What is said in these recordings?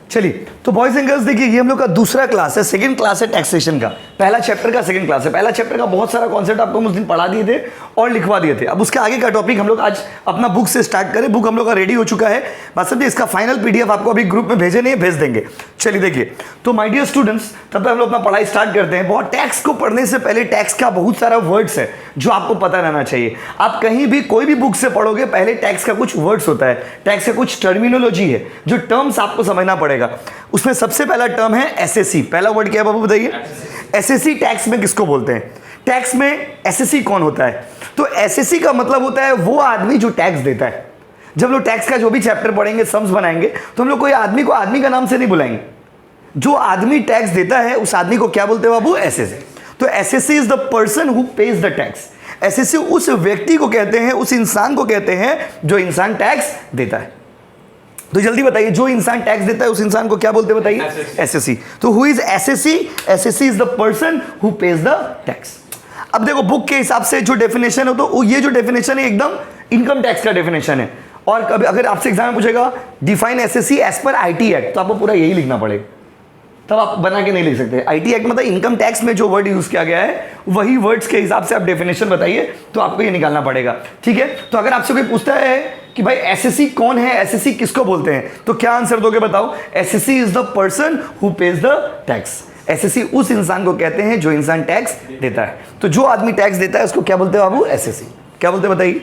चलिए, तो boys and girls देखिए, ये हम लोग का दूसरा क्लास है, सेकंड क्लास है टैक्सेशन का। पहला चैप्टर का सेकंड क्लास है। पहला चैप्टर का बहुत सारा कॉन्सेप्ट आपको हम उस दिन पढ़ा दिए थे और लिखवा दिए थे। अब उसके आगे का टॉपिक हम लोग आज अपना बुक से स्टार्ट करें। बुक हम लोग का रेडी हो चुका है, बात समझिए। इसका फाइनल पीडीएफ आपको अभी ग्रुप में भेजे नहीं है, भेज देंगे। चलिए देखिए, तो माय डियर स्टूडेंट्स, तब तक हम लोग अपना पढ़ाई स्टार्ट करते हैं। बहुत टैक्स को पढ़ने से पहले टैक्स का बहुत सारा वर्ड्स है जो आपको पता रहना चाहिए। आप कहीं भी कोई भी बुक से पढ़ोगे, पहले टैक्स का कुछ वर्ड्स होता है, टैक्स का कुछ टर्मिनोलॉजी है, जो टर्म्स आपको समझना पड़ेगा। उसमें सबसे पहला टर्म है एसएससी। पहला वर्ड क्या है बाबू बताइए? एसएससी टैक्स में किसको बोलते हैं? टैक्स में एसएससी कौन होता है? तो एसएससी का मतलब होता है वो आदमी जो टैक्स देता है। जब लोग टैक्स का जो भी चैप्टर पढ़ेंगे, सम्स बनाएंगे, तो हम लोग कोई आदमी को आदमी का नाम से नहीं बुलाएंगे। जो आदमी टैक्स देता है उस आदमी को क्या बोलते हैं बाबू? एसएससी। तो SSC is the person who page the tax. SSC उस व्यक्ति को कहते हैं, उस इंसान को कहते हैं जो इंसान टैक्स देता है। तो जल्दी बताइए, जो इंसान टैक्स देता है उस इंसान को क्या बोलते हैं बताइए? एसएससी। तो who is SSC? SSC is the person who page the tax. अब देखो, बुक के हिसाब से जो डेफिनेशन हो, तो ये जो डेफिनेशन है एकदम इनकम टैक्स का डेफिनेशन है। और कभी अगर आपसे एग्जाम में पूछेगा define SSC as per IT act, तो आपको पूरा यही लिखना पड़ेगा, तब आप बना के नहीं लिख सकते। आईटी एक्ट मतलब इनकम टैक्स में जो वर्ड यूज किया गया है, वही वर्ड्स के हिसाब से आप डेफिनेशन बताइए, तो आपको ये निकालना पड़ेगा। ठीक है, तो अगर आपसे कोई पूछता है कि भाई एसएससी कौन है, एसएससी किसको बोलते हैं, तो क्या आंसर दोगे बताओ? SSC is the person who page the tax. SSC उस इंसान को कहते हैं जो इंसान टैक्स देता है। तो जो आदमी टैक्स देता है उसको क्या बोलते हैं बाबू? एसएससी। क्या बोलते हैं बताइए?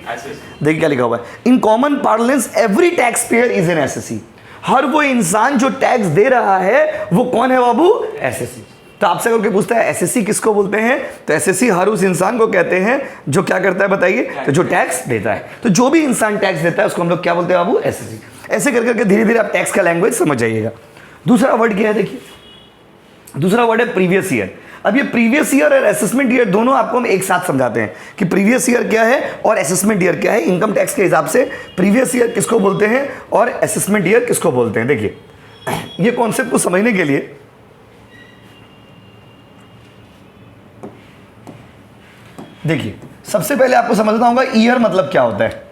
देखिए क्या लिखा हुआ है, in common parlance every taxpayer is an assessee. हर वो इंसान जो टैक्स दे रहा है वो कौन है बाबू? एसएससी। तो आपसे अगर कोई पूछता है एसएससी किसको बोलते हैं, तो एसएससी हर उस इंसान को कहते हैं जो क्या करता है बताइए? तो जो टैक्स देता है। तो जो भी इंसान टैक्स देता है उसको हम लोग क्या बोलते हैं बाबू? एसएससी। ऐसे कर करके धीरे धीरे आप टैक्स का लैंग्वेज समझ जाइएगा। दूसरा वर्ड क्या है देखिए, दूसरा वर्ड है प्रीवियस ईयर। अब ये प्रीवियस ईयर और असेसमेंट ईयर दोनों आपको हम एक साथ समझाते हैं कि प्रीवियस ईयर क्या है और असेसमेंट ईयर क्या है। इनकम टैक्स के हिसाब से प्रीवियस ईयर किसको बोलते हैं और असेसमेंट ईयर किसको बोलते हैं। देखिए, ये कॉन्सेप्ट को समझने के लिए देखिए, सबसे पहले आपको समझना होगा ईयर मतलब क्या होता है।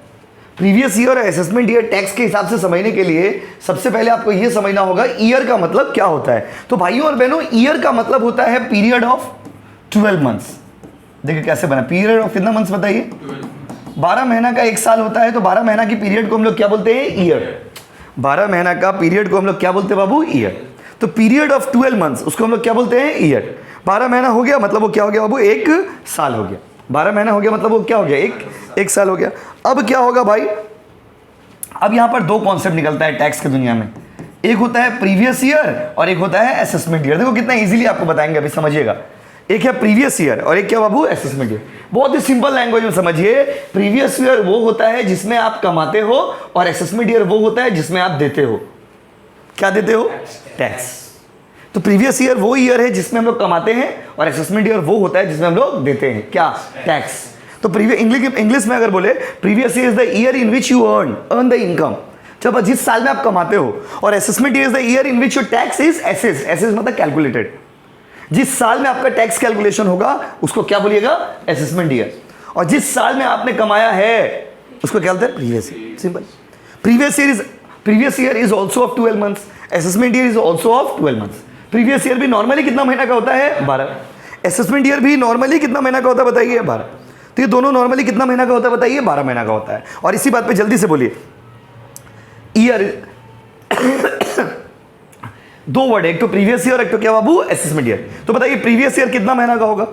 प्रीवियस ईयर और असेसमेंट ईयर टैक्स के हिसाब से समझने के लिए सबसे पहले आपको यह समझना होगा ईयर का मतलब क्या होता है। तो भाइयों और बहनों, ईयर का मतलब होता है पीरियड ऑफ 12 मंथ्स। देखिए कैसे बना, पीरियड ऑफ कितना मंथ्स बताइए? 12 महीना का एक साल होता है, तो 12 महीना की पीरियड को हम लोग क्या बोलते हैं? ईयर। 12 महीना का पीरियड को हम लोग क्या बोलते हैं बाबू? ईयर। तो पीरियड ऑफ 12 मंथ्स उसको हम लोग क्या बोलते हैं? ईयर। 12 महीना हो गया मतलब वो क्या हो गया बाबू? एक साल हो गया। 12 महीना हो गया मतलब वो क्या हो गया? एक साल हो गया। अब क्या होगा भाई? अब यहां पर दो कॉन्सेप्ट निकलता है टैक्स की दुनिया में, एक होता है प्रीवियस ईयर और एक होता है असेसमेंट ईयर। देखो कितना इजीली आपको बताएंगे, अभी समझिएगा। एक है प्रीवियस ईयर और एक क्या बाबू? Assessment year. बहुत ही सिंपल लैंग्वेज में समझिए, प्रीवियस ईयर वो होता है जिसमें आप कमाते हो और असेसमेंट ईयर वो होता है जिसमें आप देते हो। क्या देते हो? टैक्स। तो प्रीवियस ईयर वो ईयर है जिसमें हम लोग कमाते हैं और असेसमेंट ईयर वो होता है जिसमें हम लोग देते हैं क्या? टैक्स। तो इंग्लिश में अगर बोले, previous year is the year in which you earn the income, जब जिस साल में आप कमाते हो। और assessment year is the year in which your tax is assess. Assess मतलब कैलकुलेटेड। जिस साल में आपका टैक्स कैलकुलेशन होगा उसको क्या बोलिएगा? Assessment year. और जिस साल में आपने कमाया है उसको क्या बोलते हैं? Previous year. Simple. Previous year is also of 12 months, assessment year is also of 12 months. Previous year भी नॉर्मली कितना महीना का होता है? 12। असेसमेंट ईयर भी नॉर्मली कितना महीना का होता है बताइए? 12। तो ये दोनों नॉर्मली कितना महीना का होता है बताइए? 12 महीना का होता है। और इसी बात पे जल्दी से बोलिए, ईयर दो वर्ड, एक तो प्रीवियस ईयर, एक तो क्या बाबू? Assessment year. तो बताइए प्रीवियस ईयर कितना महीना का होगा?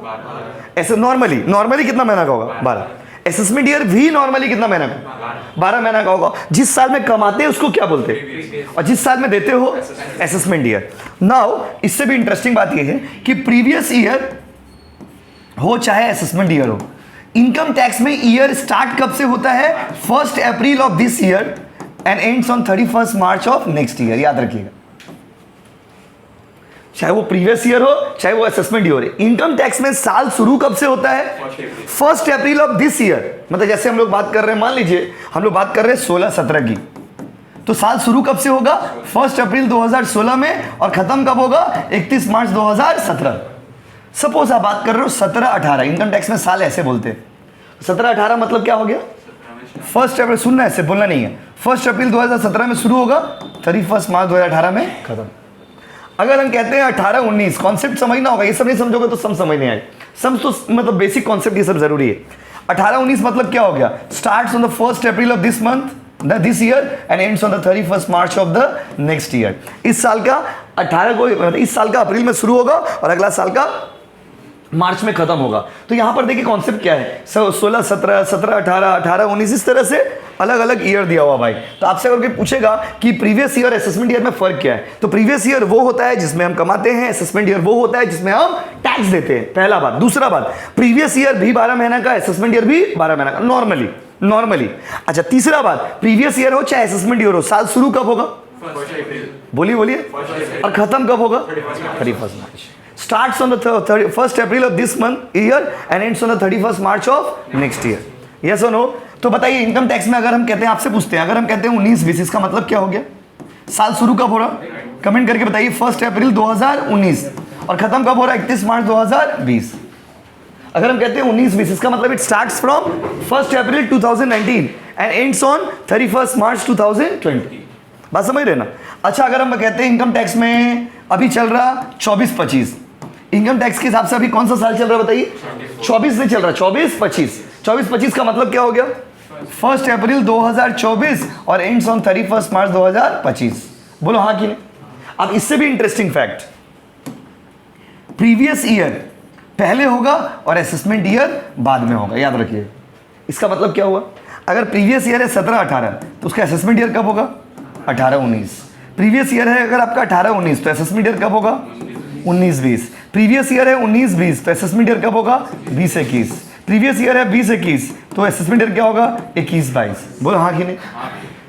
ऐसे नॉर्मली कितना महीना का होगा? 12। असेसमेंट ईयर भी नॉर्मली कितना महीना का? 12 महीना का होगा। जिस साल में कमाते हैं उसको क्या बोलते हैं और जिस साल में देते हो? Assessment year. नाउ इससे भी इंटरेस्टिंग बात यह है कि प्रीवियस ईयर हो चाहे असेसमेंट ईयर हो, इनकम टैक्स में ईयर स्टार्ट कब से होता है? 1 अप्रैल of this year and ends on 31 March of next year. याद रखिएगा, चाहे वो प्रीवियस ईयर हो चाहे वो असेसमेंट ईयर हो, इनकम टैक्स में साल शुरू कब से होता है? 1 अप्रैल ऑफ दिस ईयर। मतलब जैसे हम लोग बात कर रहे हैं, मान लीजिए हम लोग बात कर रहे हैं 16-17 की, तो साल शुरू कब से होगा? 1 अप्रैल 2016 में और खत्म कब होगा? 31 मार्च 2017। सपोज आप बात कर रहे हो 17-18, इनकम टैक्स में साल ऐसे बोलते हैं। 17-18 मतलब क्या हो गया? 1 अप्रैल, सुनना है, सिर्फ बोलना नहीं है। 1 अप्रैल 2017 में शुरू होगा, 31 मार्च 2018 में खत्म। अगर हम कहते हैं 18-19, कॉन्सेप्ट समझना होगा, ये सब नहीं समझोगे तो सम समझ नहीं आए। सम तो मतलब बेसिक कॉन्सेप्ट ये सब जरूरी है। 18-19 मतलब क्या हो गया? Starts on the 1 April of this month this year and ends on the 31 March of the next year. इस साल का 18 को, इस साल का अप्रैल में शुरू होगा और अगला साल का मार्च में खत्म होगा। तो यहां पर देखिए कॉन्सेप्ट क्या है, 16, 17, 17, 18, 18, 19, इस तरह से अलग अलग ईयर दिया हुआ भाई। तो आपसे अगर कोई पूछेगा कि प्रीवियस ईयर असेसमेंट ईयर में फर्क क्या है, तो प्रीवियस ईयर वो होता है जिसमें हम कमाते हैं, असेसमेंट ईयर वो होता है जिसमें हम टैक्स देते हैं, पहला बात। दूसरा बात, प्रीवियस ईयर भी 12 महीना का, असेसमेंट ईयर भी 12 महीना का नॉर्मली। अच्छा, तीसरा बात, प्रीवियस ईयर हो चाहे असेसमेंट ईयर हो, साल शुरू कब होगा? बोलिए और खत्म कब होगा? 31 मार्च। Starts on the 1st April of this month year and ends on the 31st March of next year. Yes or no? तो बताइए, इनकम टैक्स में अगर हम कहते हैं, आपसे पूछते हैं, अगर हम कहते हैं 19-20, इसका मतलब क्या हो गया? साल शुरू कब हो रहा? कमेंट करके बताइए। 1 अप्रैल 2019 और खत्म कब हो रहा? 31 मार्च 2020। अगर हम कहते हैं 19-20, इसका मतलब it starts from 1 April 2019 and ends on 31 मार्च 2020। बात समझ रहे ना? अच्छा, अगर हम कहते हैं इनकम टैक्स में अभी चल रहा 24-25, इनकम टैक्स के हिसाब से अभी कौन सा साल चल रहा है बताइए? 24 नहीं चल रहा, 24-25। 24-25 का मतलब क्या हो गया? 1 अप्रैल 2024 और एंड्स ऑन 31 मार्च 2025। बोलो हाँ कि नहीं? अब इससे भी इंटरेस्टिंग फैक्ट, प्रीवियस ईयर पहले होगा और असेसमेंट ईयर बाद में होगा, याद रखिए। इसका मतलब क्या हुआ? अगर प्रीवियस ईयर है 17-18 तो उसका असेसमेंट ईयर कब होगा? 18-19। प्रीवियस ईयर है अगर आपका 18-19 तो असेसमेंट ईयर कब होगा? 19-20। प्रीवियस ईयर है 19-20 तो असेसमेंट ईयर कब होगा? 20-21। प्रीवियस ईयर है 20-21 तो असेसमेंट ईयर क्या होगा? 21-22। बोलो हाँ कि नहीं?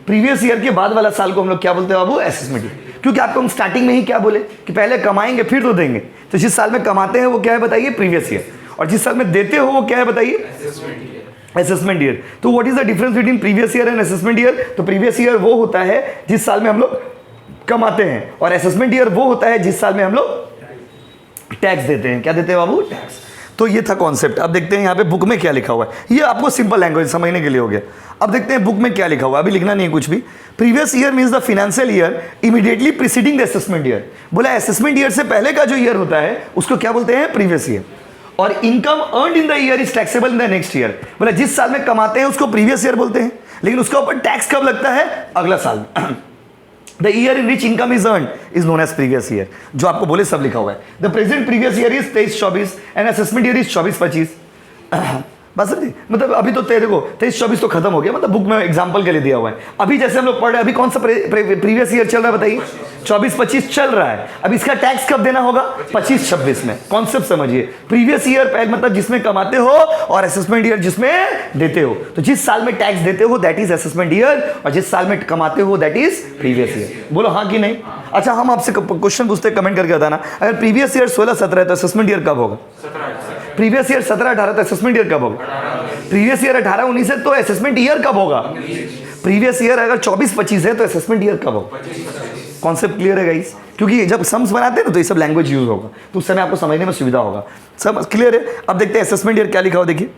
प्रीवियस ईयर के बाद वाला साल को हम लोग क्या बोलते हैं बाबू? Assessment year. क्योंकि आपको हम स्टार्टिंग में ही क्या बोले कि पहले कमाएंगे फिर तो देंगे। तो जिस साल में कमाते हैं वो क्या है बताइए? Previous year. और जिस साल में देते हो वो क्या है बताइए? Assessment year. तो what is the difference between previous year and assessment year? तो प्रीवियस ईयर वो होता है जिस साल में हम लोग कमाते हैं और असेसमेंट ईयर वो होता है जिस साल में हम लोग टैक्स देते हैं। क्या देते हैं बाबू? टैक्स। तो ये था कॉन्सेप्ट। अब देखते हैं यहाँ पे बुक में क्या लिखा हुआ है। ये आपको सिंपल लैंग्वेज समझने के लिए हो गया। अब देखते हैं बुक में क्या लिखा हुआ है। अभी लिखना नहीं है कुछ भी। Previous year means the financial year immediately preceding the assessment year. बोला असेसमेंट ईयर से पहले का जो ईयर होता है उसको क्या बोलते हैं? Previous year. और income earned in the year is taxable in the next year. बोला जिस साल में कमाते हैं उसको प्रीवियस ईयर बोलते हैं, लेकिन उसका ऊपर टैक्स कब लगता है? अगला साल। The year in which income is earn is known as previous year. जो आपको बोले सब लिखा हुआ है। The present previous year is 23-24 and assessment year is 24-25। बस मतलब अभी तो देखो 23-24 तो खत्म हो गया, मतलब बुक में एग्जांपल के लिए दिया हुआ है। अभी जैसे हम लोग पढ़ रहे हैं, अभी कौन सा प्रीवियस ईयर चल रहा है बताइए? 24-25 चल रहा है। अब इसका टैक्स कब देना होगा? 25-26 में। कॉन्सेप्ट समझिए। प्रीवियस ईयर पहले मतलब जिसमें कमाते हो और असेसमेंट ईयर जिसमें देते हो। तो जिस साल में टैक्स देते हो दैट इज असेसमेंट ईयर और जिस साल में कमाते हो दैट इज प्रीवियस ईयर। बोलो हाँ कि नहीं? अच्छा, हम आपसे क्वेश्चन पूछते, कमेंट करके बताना। अगर प्रीवियस ईयर 16-17 है तो असेसमेंट ईयर कब होगा? प्रीवियस ईयर 17-18 तो असेसमेंट ईयर कब होगा? प्रीवियस ईयर 18-19 है तो असेसमेंट ईयर कब होगा? प्रीवियस ईयर अगर 24-25 है तो असेसमेंट ईयर कब होगा? कॉन्सेप्ट क्लियर है गाइस? क्योंकि जब सम्स बनाते हैं ना तो ये सब लैंग्वेज यूज होगा, तो उस समय आपको समझने में सुविधा होगा। सब क्लियर है? अब देखते हैं असेसमेंट ईयर क्या लिखा हो। देखिए,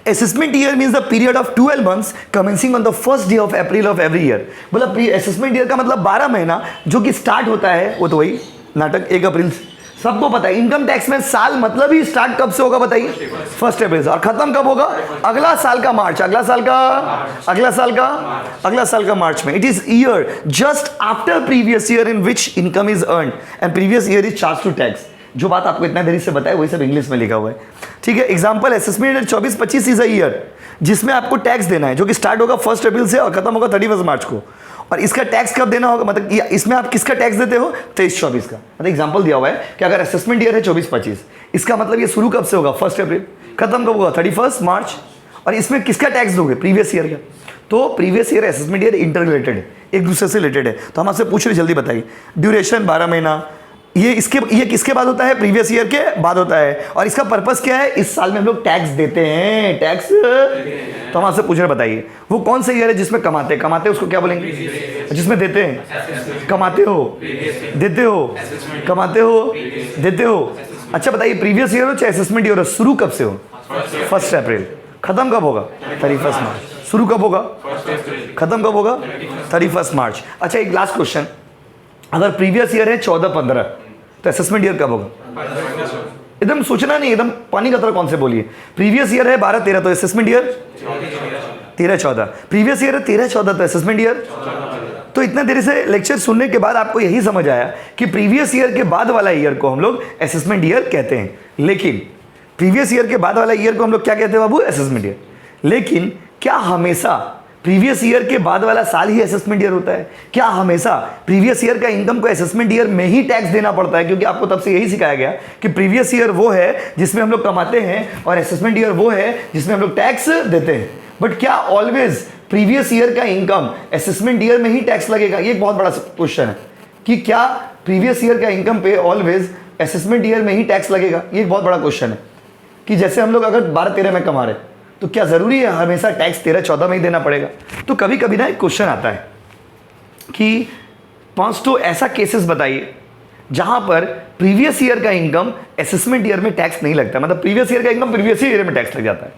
assessment year means the period of 12 months commencing on the first day of April of every year. बोला असेसमेंट ईयर का मतलब 12 महीना जो कि स्टार्ट होता है, वो तो वही नाटक 1 अप्रैल से। सबको पता है इनकम टैक्स में साल मतलब ही स्टार्ट कब से होगा बताइए? 1 अप्रैल से। और खत्म कब होगा? अगला साल का मार्च। अगला साल का मार्च में। It is year just after previous year in which income is earned and previous year is charge to tax. जो बात आपको इतना देरी से बताया वही सब इंग्लिश में लिखा हुआ है। ठीक है, example assessment year 24-25 is a year जिसमें आपको टैक्स देना है, जो कि स्टार्ट होगा 1 अप्रैल से और खत्म होगा 31 मार्च को। और इसका टैक्स कब देना होगा? मतलब इसमें आप किसका टैक्स देते हो? 23-24 का। मतलब एग्जांपल दिया हुआ है कि अगर असेसमेंट ईयर है 24-25, इसका मतलब ये शुरू कब से होगा? 1 अप्रैल, खत्म कब होगा? 31 मार्च। और इसमें किसका टैक्स दोगे? प्रीवियस ईयर का। तो previous year assessment year inter related है, एक दूसरे से रिलेटेड है। तो हम आपसे पूछ रहे, जल्दी बताइए। ड्यूरेशन 12 महीना। ये किसके बाद होता है? प्रीवियस ईयर के बाद होता है। और इसका पर्पस क्या है? इस साल में हम लोग टैक्स देते हैं, टैक्स। तो हम आपसे पूछ रहे, बताइए वो कौन सा ईयर है जिसमें कमाते उसको क्या बोलेंगे? जिसमें देते हैं, कमाते हो, देते हो, कमाते हो, देते हो। अच्छा बताइए, प्रीवियस ईयर हो चाहे असेसमेंट ईयर हो, शुरू कब से हो? 1 अप्रैल, खत्म कब होगा? 31 मार्च। शुरू कब होगा? खत्म कब होगा? 31 मार्च। अच्छा, एक लास्ट क्वेश्चन, अगर प्रीवियस ईयर है 14-15 तो असेसमेंट ईयर कब होगा? एकदम सोचना नहीं, एकदम पानी का तरह कौन से बोलिए। प्रीवियस ईयर है 12-13 तो असेसमेंट ईयर 13-14। प्रीवियस ईयर है 13-14 तो असेसमेंट ईयर। तो इतने देर से लेक्चर सुनने के बाद आपको यही समझ आया कि प्रीवियस ईयर के बाद वाला ईयर को हम लोग असेसमेंट ईयर कहते हैं। लेकिन प्रीवियस ईयर के बाद वाला ईयर को हम लोग क्या कहते हैं बाबू? Assessment year. लेकिन क्या हमेशा प्रीवियस ईयर के बाद वाला साल ही असेसमेंट ईयर होता है? क्या हमेशा प्रीवियस ईयर का इनकम को असेसमेंट ईयर में ही टैक्स देना पड़ता है? क्योंकि आपको तब से यही सिखाया गया कि प्रीवियस ईयर वो है जिसमें हम लोग कमाते हैं और असेसमेंट ईयर वो है जिसमें हम लोग टैक्स देते हैं। बट क्या ऑलवेज प्रीवियस ईयर का इनकम असेसमेंट ईयर में ही टैक्स लगेगा? ये एक बहुत बड़ा क्वेश्चन है कि क्या प्रीवियस ईयर का इनकम पे ऑलवेज असेसमेंट ईयर में ही टैक्स लगेगा? ये एक बहुत बड़ा क्वेश्चन है कि जैसे हम लोग अगर 12-13 में कमा रहे तो क्या जरूरी है हमेशा टैक्स 13-14 में ही देना पड़ेगा? तो कभी कभी ना एक क्वेश्चन आता है कि 5 तो ऐसा केसेस बताइए जहां पर प्रीवियस ईयर का इनकम असेसमेंट ईयर में टैक्स नहीं लगता, मतलब प्रीवियस ईयर का इनकम प्रीवियस ईयर में टैक्स लग जाता है।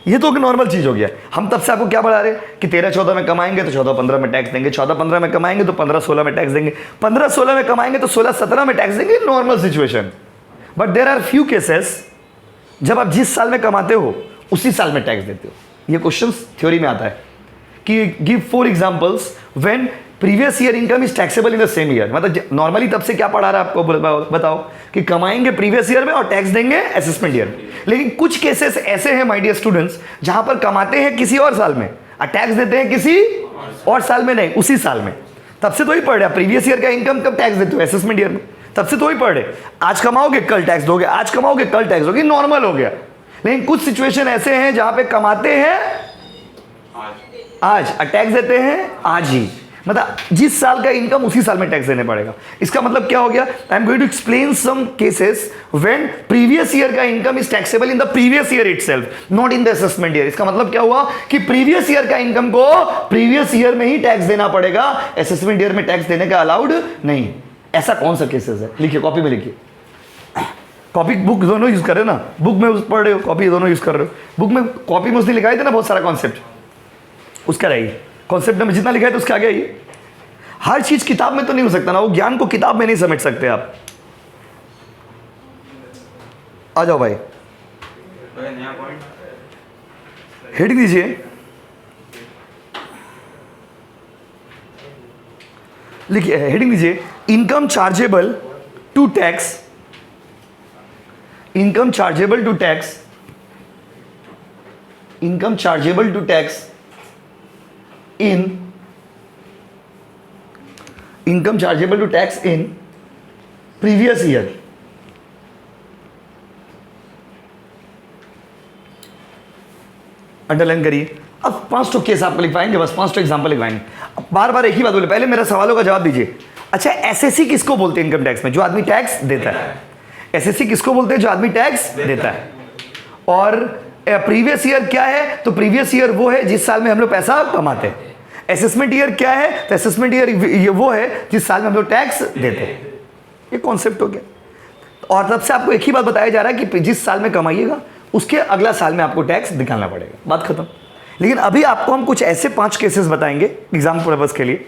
ये तो एक नॉर्मल चीज हो गया। हम तब से आपको क्या बढ़ा रहे कि 13-14 में कमाएंगे तो 14-15 में टैक्स देंगे, 14-15 में कमाएंगे तो 15-16 में टैक्स देंगे, 15-16 में कमाएंगे तो 16-17 में टैक्स देंगे। Normal situation. But there are few cases जब आप जिस साल में कमाते हो उसी साल में टैक्स देते हो। ये क्वेश्चन थ्योरी में आता है कि give 4 examples when previous year income is taxable in the same year. मतलब नॉर्मली तब से क्या पढ़ा रहा है आपको बताओ कि कमाएंगे प्रीवियस ईयर में और टैक्स देंगे असेसमेंट ईयर में। लेकिन कुछ केसेस ऐसे हैं माय डियर स्टूडेंट्स जहां पर कमाते हैं किसी और साल में और टैक्स देते हैं किसी और साल में, नहीं उसी साल में। तब से तो ही पढ़ रहे प्रीवियस ईयर का इनकम कब टैक्स देते हो? असेसमेंट ईयर में। तब से तो ही पढ़ रहे आज कमाओगे कल टैक्स दोगे, आज कमाओगे कल टैक्स दोगे, नॉर्मल हो गया। लेकिन कुछ सिचुएशन ऐसे हैं जहां पे कमाते हैं आज और टैक्स देते हैं आज ही, मतलब जिस साल का इनकम उसी साल में टैक्स देने पड़ेगा। इसका मतलब क्या हो गया? I am going to explain some cases when previous year का income is taxable in the previous year itself, not in the assessment year. इसका मतलब क्या हुआ कि प्रीवियस ईयर का इनकम को प्रीवियस ईयर में ही टैक्स देना पड़ेगा, असेसमेंट ईयर में टैक्स देने का अलाउड नहीं। ऐसा कौन सा केसेस है? लिखिए, कॉपी में लिखिए। कॉपी बुक दोनों यूज कर रहे हो ना, बुक में पढ़ रहे हो, कॉपी दोनों यूज कर रहे हो। बुक में कॉपी में उसने लिखाए थे ना बहुत सारा कॉन्सेप्ट, उसका रहिए। कॉन्सेप्ट में जितना लिखा है तो उसका आगे आइए। हर चीज किताब में तो नहीं हो सकता ना, वो ज्ञान को किताब में नहीं समेट सकते आप। आ जाओ भाई, हेडिंग दीजिए, लिखिए हेडिंग दीजिए, income chargeable to tax, income chargeable to tax, income chargeable to tax in, income chargeable to tax in previous year. Underline करिए। अब 5 तो केस आपको लिखवाएंगे, बस 5 तो एग्जांपल लिखवाएंगे। अब बार बार एक ही बात बोले, पहले मेरा सवालों का जवाब दीजिए। अच्छा, एसएससी किसको बोलते हैं इनकम टैक्स में? जो आदमी टैक्स देता है। एसएससी किसको बोलते हैं? जो आदमी टैक्स देता है। और प्रीवियस ईयर क्या है? तो प्रीवियस ईयर वो है जिस साल में हम लोग पैसा कमाते हैं। असेसमेंट ईयर क्या है? तो असेसमेंट ईयर ये वो है जिस साल में हम लोग टैक्स देते हैं। ये कॉन्सेप्ट हो गया। और तब से आपको एक ही बात बताया जा रहा है कि जिस साल में कमाइएगा उसके अगला साल में आपको टैक्स निकालना पड़ेगा, बात खत्म। लेकिन अभी आपको हम कुछ ऐसे 5 केसेस बताएंगे एग्जाम पर्पस के लिए,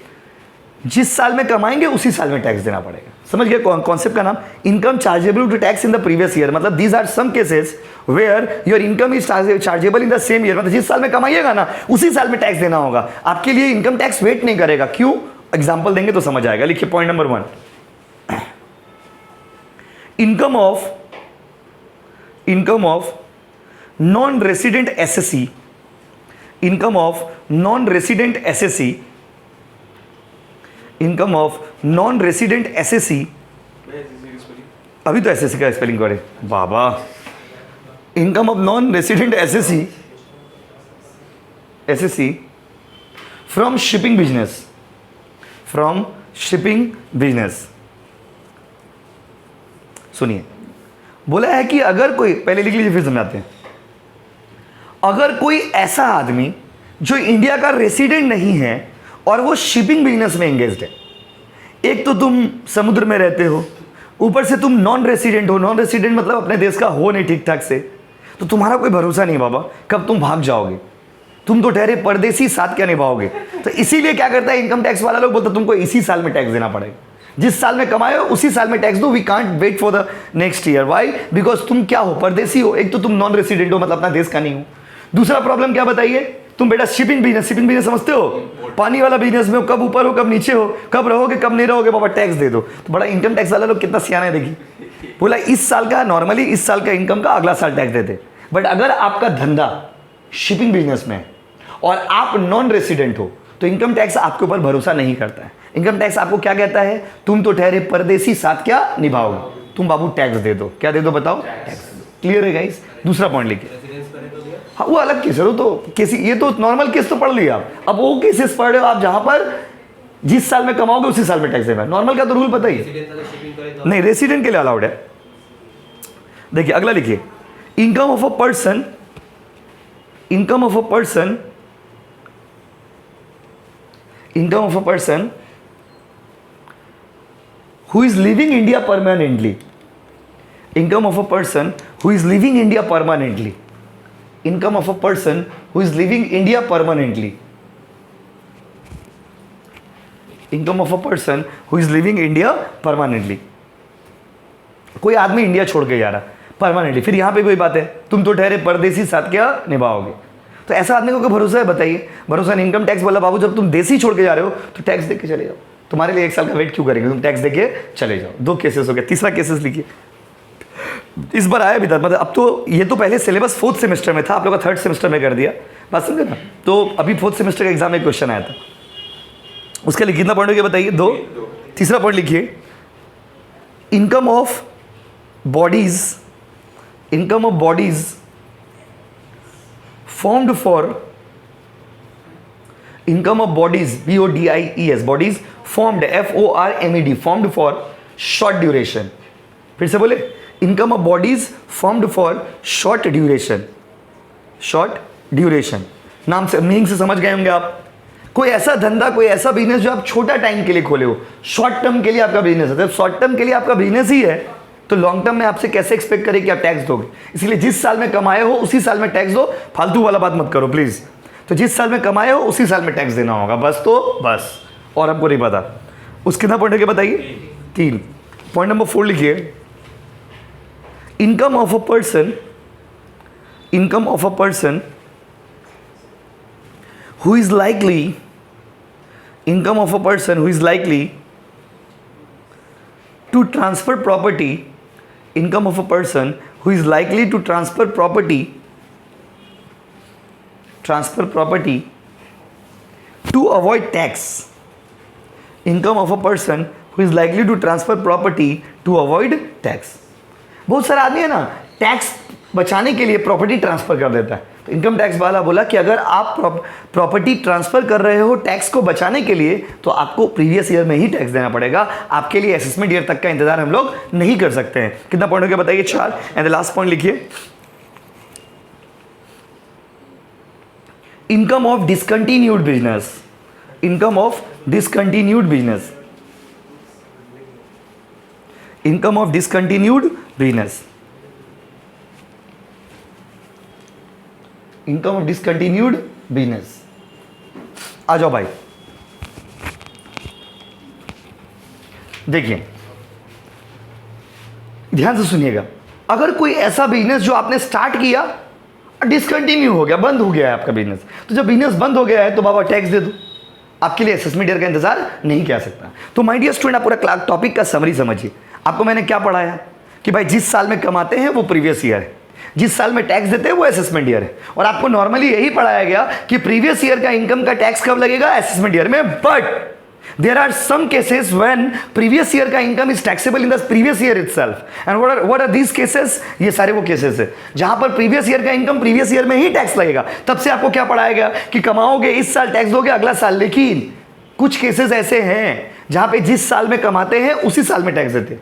जिस साल में कमाएंगे उसी साल में टैक्स देना पड़ेगा। समझ गए कॉन्सेप्ट का नाम? Income chargeable to tax in the previous year. मतलब these are some cases where your income is chargeable in the same year. मतलब जिस साल में कमाइएगा ना उसी साल में टैक्स देना होगा। आपके लिए इनकम टैक्स वेट नहीं करेगा। क्यों? एग्जाम्पल देंगे तो समझ आएगा। लिखिए point number 1, income of non resident assessee, income of non resident assessee, income of non resident assessee. अभी तो एसएससी का स्पेलिंग करे बाबा। Income of non resident assessee, assessee from shipping business, from shipping business. सुनिए, बोला है कि अगर कोई, पहले लिख लीजिए फिर समझाते हैं। अगर कोई ऐसा आदमी जो इंडिया का रेसिडेंट नहीं है और वो शिपिंग बिजनेस में एंगेज्ड है, एक तो तुम समुद्र में रहते हो, ऊपर से तुम नॉन रेसिडेंट हो। नॉन रेसिडेंट मतलब अपने देश का हो नहीं ठीक ठाक से, तो तुम्हारा कोई भरोसा नहीं बाबा कब तुम भाग जाओगे। तुम तो ठहरे परदेसी, साथ क्या निभाओगे। तो इसीलिए क्या करता है इनकम टैक्स वाला लोग, बोलता तुमको इसी साल में टैक्स देना पड़ेगा, जिस साल में कमाए हो उसी साल में टैक्स दो। We can't wait for the next year. Why? Because तुम क्या हो, परदेसी हो। एक तो तुम नॉन रेसिडेंट हो, मतलब अपना देश का नहीं हो। दूसरा प्रॉब्लम क्या बताइए, तुम बेटा शिपिंग बिजनेस समझते हो, पानी वाला बिजनेस में हो, कब ऊपर हो कब नीचे हो, कब रहोगे कब नहीं रहोगे, बाबा टैक्स दे दो। तो बड़ा इनकम टैक्स वाला लोग कितना सियाना है देखिए, बोला इस साल का नॉर्मली इस साल का इनकम का अगला साल टैक्स देते। बट अगर आपका धंधा शिपिंग बिजनेस में है और आप नॉन रेसिडेंट हो तो इनकम टैक्स आपके ऊपर भरोसा नहीं करता है। इनकम टैक्स आपको क्या कहता है, तुम तो ठहरे परदेसी, साथ क्या निभाओगे, तुम बाबू टैक्स दे दो। क्या दे दो बताओ, टैक्स। क्लियर है गाइस? दूसरा पॉइंट लिखिए। हाँ वो अलग केस है, वो तो केस, ये तो नॉर्मल केस तो पढ़ लिया आप। अब वो केसेस पढ़ रहे हो आप जहां पर जिस साल में कमाओगे उसी साल में टैक्स देना। नॉर्मल का तो रूल पता ही है, नहीं रेसिडेंट के लिए अलाउड है। देखिए अगला लिखिए, income of a person, income of a person, income of a person who is living India permanently, income of a person who is living India permanently, income of a person who is living India permanently, income of a person who is living India permanently। कोई आदमी India छोड़ के जा रहा permanently, फिर यहां पे कोई बात है, तुम तो ठहरे परदेसी, साथ क्या निभाओगे। तो ऐसा आदमी को कोई भरोसा है बताइए, भरोसा नहीं। इनकम टैक्स बोला बाबू जब तुम देसी छोड़ के जा रहे हो तो टैक्स दे के चले जाओ, तुम्हारे लिए एक साल का वेट क्यों करेंगे, तुम टैक्स देके चले जाओ। दो केसेस हो गए। तीसरा केसेस लिखिए, इस बार आया भी था, मतलब अब तो ये तो पहले सिलेबस 4th सेमेस्टर में था, आप लोगों का 3rd सेमेस्टर में कर दिया, बात समझे ना। तो अभी 4th सेमेस्टर का एग्जाम में क्वेश्चन आया था, उसके लिए कितना पॉइंट हो गया बताइए, 2। तीसरा पॉइंट लिखिए, income of bodies, income of bodies formed for, income of bodies, BODIES, bodies formed, FORMED, formed for short duration। फिर से बोले, income of bodies formed for short duration, short duration। नाम से मीनिंग से समझ गए होंगे आप। कोई ऐसा धंधा, कोई ऐसा बिजनेस जो आप छोटा टाइम के लिए खोले हो, शॉर्ट टर्म के लिए आपका बिजनेस है। जब शॉर्ट टर्म के लिए आपका बिजनेस ही है तो लॉन्ग टर्म में आपसे कैसे एक्सपेक्ट करें कि आप टैक्स दोगे। इसलिए जिस साल में कमाए हो उसी साल में टैक्स दो, फालतू वाला बात मत करो प्लीज। तो जिस साल में कमाए हो उसी साल में टैक्स देना होगा, बस तो बस, और हमको नहीं पता। उस कितना पॉइंट है बताइए, 3। पॉइंट नंबर 4 लिखिए, income of a person, income of a person who is likely, income of a person who is likely to transfer property, income of a person who is likely to transfer property, transfer property to avoid tax, income of a person who is likely to transfer property to avoid tax। बहुत सारा आदमी है ना tax बचाने के लिए property transfer कर देता है। तो इनकम टैक्स वाला बोला कि अगर आप प्रॉपर्टी ट्रांसफर कर रहे हो टैक्स को बचाने के लिए तो आपको प्रीवियस ईयर में ही टैक्स देना पड़ेगा, आपके लिए असेसमेंट ईयर तक का इंतजार हम लोग नहीं कर सकते हैं। कितना पॉइंट हो गया बताइए, 4। एंड द लास्ट पॉइंट लिखिए, income of discontinued business, income of discontinued business, income of discontinued business, income of discontinued business। आ जाओ भाई, देखिए ध्यान से सुनिएगा। अगर कोई ऐसा बिजनेस जो आपने स्टार्ट किया डिसकंटिन्यू हो गया, बंद हो गया है आपका बिजनेस, तो जब बिजनेस बंद हो गया है तो बाबा टैक्स दे दो, आपके लिए असेसमेंट ईयर का इंतजार नहीं किया सकता। तो माय डियर स्टूडेंट, आप पूरा क्लास टॉपिक का समरी समझिए। आपको मैंने क्या पढ़ाया कि भाई जिस साल में कमाते हैं वो प्रीवियस ईयर है, जिस साल में टैक्स देते हैं वो असेसमेंट ईयर है। और आपको नॉर्मली यही पढ़ाया गया कि प्रीवियस ईयर का इनकम का टैक्स कब लगेगा, असेसमेंट ईयर में। But there are some cases when previous year का income is taxable in the previous year itself, and what are these cases? ये सारे वो केसेस है जहां पर previous year का income previous year में ही टैक्स लगेगा। तब से आपको क्या पढ़ाया गया कि कमाओगे इस साल टैक्स दोगे अगला साल। लेकिन कुछ केसेस ऐसे हैं जहां पे जिस साल में कमाते हैं उसी साल में टैक्स देते हैं।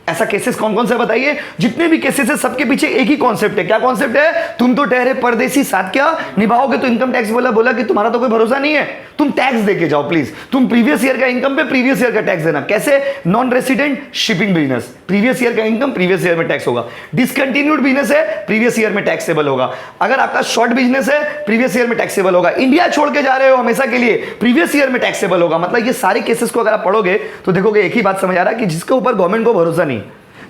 ऐसा केसेस कौन कौन सा बताइए? जितने भी केसेस है सबके पीछे एक ही कॉन्सेप्ट है। क्या कॉन्सेप्ट है? तुम तो ठहरे परदेसी, साथ क्या निभाओगे? तो इनकम टैक्स बोला कि तुम्हारा तो कोई भरोसा नहीं है, तुम टैक्स देके जाओ प्लीज। तुम प्रीवियस ईयर का इनकम पे प्रीवियस ईयर का टैक्स देना। कैसे? Non resident shipping business, previous year का इनकम प्रीवियस ईयर में टैक्स होगा। डिसकंटिन्यूड बिजनेस है, प्रीवियस ईयर में टैक्सेबल होगा। अगर आपका शॉर्ट बिजनेस है, प्रीवियस ईयर में टैक्सेबल होगा। इंडिया छोड़ के जा रहे हो हमेशा के लिए, प्रीवियस ईयर में टैक्सेबल होगा। मतलब ये सारे केसेस को अगर आप पढ़ोगे तो देखोगे एक ही बात समझ आ रहा है कि जिसके ऊपर गवर्नमेंट को भरोसा नहीं,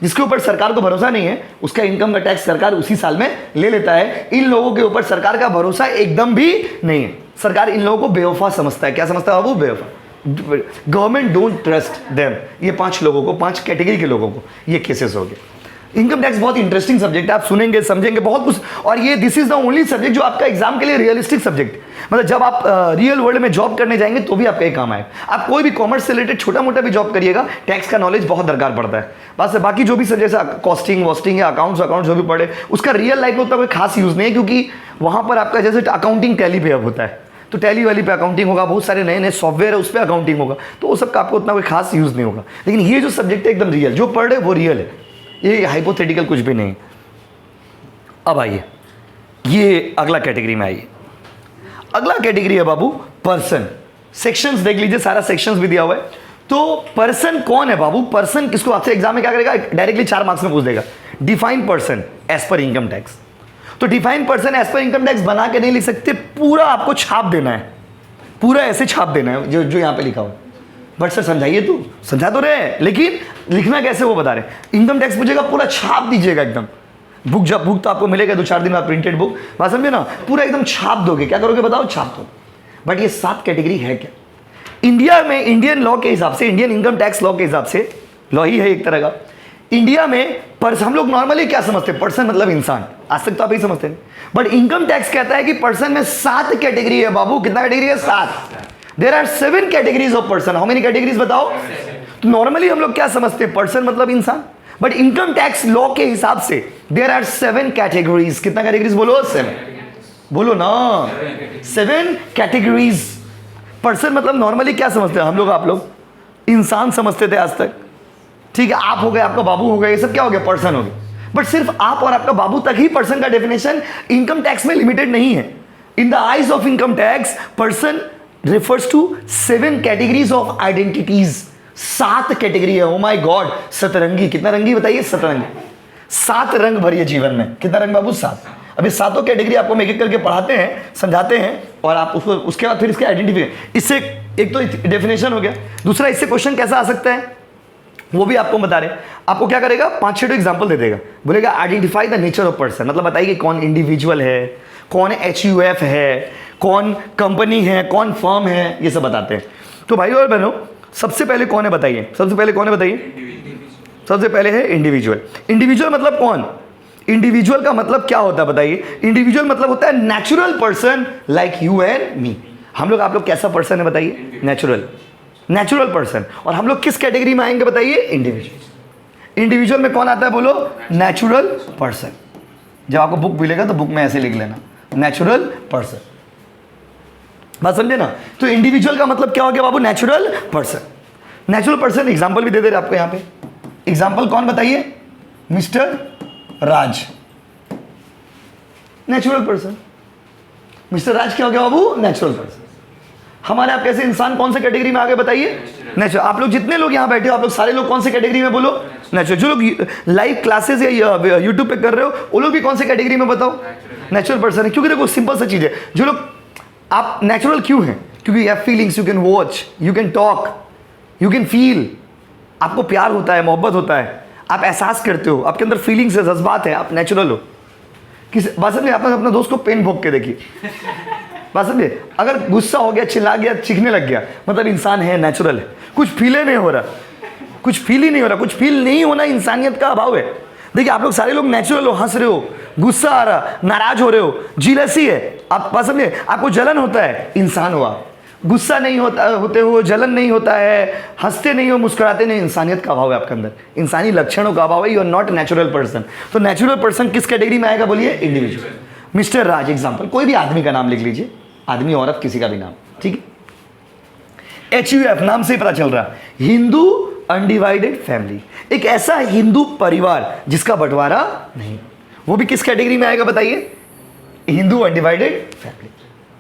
जिसके ऊपर सरकार को भरोसा नहीं है, उसका इनकम का टैक्स सरकार उसी साल में ले लेता है। इन लोगों के ऊपर सरकार का भरोसा एकदम भी नहीं है। सरकार इन लोगों को बेवफा समझता है। क्या समझता है बाबू? बेवफा। Government don't trust them. ये 5 लोगों को, 5 कैटेगरी के लोगों को ये केसेस हो गए। इनकम टैक्स बहुत इंटरेस्टिंग सब्जेक्ट है, आप सुनेंगे समझेंगे बहुत कुछ। और ये this is the only subject जो आपका एग्जाम के लिए रियलिस्टिक सब्जेक्ट, मतलब जब आप रियल वर्ल्ड में जॉब करने जाएंगे तो भी आपका ये काम आएगा। आप कोई भी कॉमर्स से रिलेटेड छोटा मोटा भी जॉब करिएगा, टैक्स का नॉलेज बहुत दरकार पड़ता है। बस बाकी जो भी सब्जेक्ट जैसे कॉस्टिंग वॉस्टिंग या अकाउंट्स जो भी पढ़े, उसका रियल लाइफ में उतना कोई खास यूज नहीं है, क्योंकि वहां पर आपका जैसे अकाउंटिंग टैली पे अब होता है, तो टैली वाली पे अकाउंटिंग होगा, बहुत सारे नए नए सॉफ्टवेयर है उस पर अकाउंटिंग होगा, तो वो सब का आपको उतना कोई खास यूज नहीं होगा। लेकिन ये जो सब्जेक्ट है एकदम रियल, जो पढ़ रहे वो रियल है, ये हाइपोथेटिकल कुछ भी नहीं। अब आइए ये अगला कैटेगरी में आइए। अगला कैटेगरी है बाबू पर्सन। सेक्शंस देख लीजिए, सारा सेक्शंस भी दिया हुआ है। तो पर्सन कौन है बाबू? पर्सन किसको आपसे एग्जाम में क्या करेगा? डायरेक्टली 4 मार्क्स में पूछ देगा। Define person as per income tax. तो define person as per income tax बना के नहीं लिख सकते, पूरा आपको छाप देना है, पूरा ऐसे छाप देना है जो जो यहां पे लिखा हुआ। बट सर समझाइए, तो समझा तो रहे, लेकिन लिखना कैसे वो बता रहे। इनकम टैक्स पूछेगा, पूरा छाप दीजिएगा एकदम। बुक तो आपको मिलेगा 2-4 दिन में, प्रिंटेड बुक, बात समझे ना, पूरा एकदम छाप दोगे। क्या करोगे बताओ? छाप दो। बट ये 7 कैटेगरी है क्या? इंडिया में इंडियन लॉ के हिसाब से, इंडियन इनकम टैक्स लॉ के हिसाब से, लॉ ही है एक तरह का। इंडिया में हम लोग नॉर्मली क्या समझते हैं? पर्सन मतलब इंसान, आज तक तो आप ही समझते हैं। बट इनकम टैक्स कहता है कि पर्सन में 7 कैटेगरी है बाबू। कितना कैटेगरी है? 7। There are 7 categories of person. How many categories बताओ? तो नॉर्मली हम लोग क्या समझते हैं? पर्सन मतलब इंसान। बट इनकम टैक्स लॉ के हिसाब से देयर आर 7 कैटेगरीज। कितना कैटेगरीज बोलो? 7 बोलो ना, 7 कैटेगरीज। पर्सन मतलब नॉर्मली क्या समझते हैं हम लोग, आप लोग इंसान समझते थे आज तक, ठीक है? आप हो गए, आपका बाबू हो गए, ये सब क्या हो गया? पर्सन हो गए। बट सिर्फ आप और आपका बाबू तक ही पर्सन का डेफिनेशन इनकम टैक्स में लिमिटेड नहीं है। In the eyes of income tax person refers to 7 categories of identities। 7 category है। ओ माय गॉड, सतरंगी। कितना रंगी बताइए? सतरंगी। 7 रंग भरिए जीवन में। कितना रंग बाबू? 7। अभी 7 कैटेगरी आपको हम एक एक करके पढ़ाते हैं, समझाते हैं, और आप उसको उसके बाद फिर इसके आइडेंटिफिकेशन। इससे एक तो डेफिनेशन हो गया, दूसरा इससे क्वेश्चन कैसा आ सकता है वो भी आपको बता रहे। आपको क्या करेगा? 5-6 एग्जाम्पल दे देगा, बोलेगा identify the nature of person. मतलब बताइए कौन इंडिविजुअल है, कौन HUF है, कौन कंपनी है, कौन फर्म है, ये सब बताते हैं। तो भाई और बहनों, सबसे पहले कौन है बताइए? सबसे पहले कौन है बताइए? सबसे पहले है इंडिविजुअल। इंडिविजुअल मतलब कौन? इंडिविजुअल का मतलब क्या होता है बताइए? इंडिविजुअल मतलब होता है natural person like you and me. हम लोग, आप लोग कैसा पर्सन है बताइए? Natural person. और हम लोग किस कैटेगरी में आएंगे बताइए? इंडिविजुअल। इंडिविजुअल में कौन आता है बोलो? Natural person. जब आपको बुक मिलेगा तो बुक में ऐसे लिख लेना, नेचुरल पर्सन। बात समझे ना? तो इंडिविजुअल का मतलब क्या हो गया बाबू? Natural person. Natural person example भी दे दे रहे आपको यहाँ पे। एग्जांपल कौन बताइए? मिस्टर राज, नेचुरल पर्सन। मिस्टर राज क्या हो गया बाबू? Natural person. हमारे आप कैसे इंसान कौन से कैटेगरी में आ गए बताइए? नेचुरल। आप लोग जितने लोग यहाँ बैठे हो, आप लोग सारे लोग कौन से कैटेगरी में बोलो? नेचुरल। जो लोग लाइव क्लासेस या यूट्यूब पे कर रहे हो वो लोग भी कौन से कैटेगरी में बताओ? नेचुरल पर्सन है। क्योंकि देखो सिंपल सा चीज है, जो लोग आप नेचुरल क्यों हैं? क्योंकि you have feelings, you can watch, you can talk, you can feel. आपको प्यार होता है, मोहब्बत होता है, आप एहसास करते हो, आपके अंदर फीलिंग्स है, जज्बात है, आप नेचुरल हो। किस बात समझे? आप अपना दोस्त को पेन भोग के देखिए, बात समझे? अगर गुस्सा हो गया, चिल्ला गया, चीखने लग गया, मतलब इंसान है, नेचुरल है। कुछ फील नहीं हो रहा, कुछ फील ही नहीं हो रहा। कुछ फील नहीं होना इंसानियत का अभाव है। देखिए आप लोग सारे लोग नेचुरल हो, हंस रहे हो, गुस्सा आ रहा, नाराज हो रहे हो, जीलसी है, आप बात समझे? आपको जलन होता है, इंसान हुआ। गुस्सा नहीं होते हो, जलन नहीं होता है, हंसते नहीं हो, मुस्कुराते नहीं, इंसानियत का अभाव है आपके अंदर, इंसानी लक्षणों का अभाव है। You are not natural person. तो नेचुरल पर्सन किस कैटेगरी में आएगा बोलिए? इंडिविजुअल। मिस्टर राज एग्जाम्पल, कोई भी आदमी का नाम लिख लीजिए, आदमी औरत किसी का भी नाम, ठीक है? HUF नाम से ही पता चल रहा है, हिंदू अनडिवाइडेड फैमिली, एक ऐसा हिंदू परिवार जिसका बंटवारा नहीं, वो भी किस कैटेगरी में आएगा बताइए? हिंदू अनडिवाइडेड फैमिली,